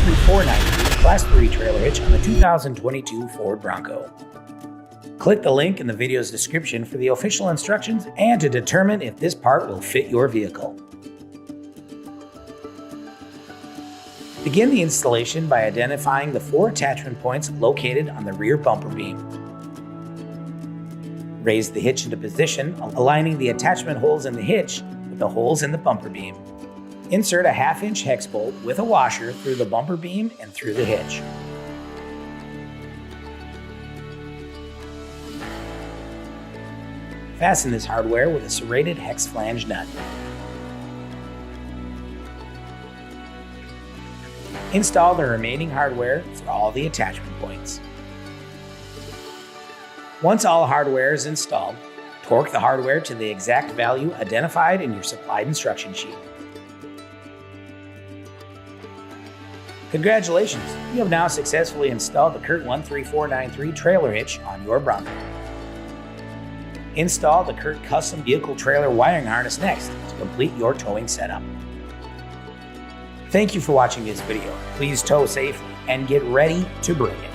13493 Class 3 trailer hitch on the 2022 Ford Bronco. Click the link in the video's description for the official instructions and to determine if this part will fit your vehicle. Begin the installation by identifying the 4 attachment points located on the rear bumper beam. Raise the hitch into position, aligning the attachment holes in the hitch with the holes in the bumper beam. Insert a 1/2-inch hex bolt with a washer through the bumper beam and through the hitch. Fasten this hardware with a serrated hex flange nut. Install the remaining hardware for all the attachment points. Once all hardware is installed, torque the hardware to the exact value identified in your supplied instruction sheet. Congratulations, you have now successfully installed the CURT 13493 trailer hitch on your Bronco. Install the CURT custom vehicle trailer wiring harness next to complete your towing setup. Thank you for watching this video. Please tow safely and get ready to bring it.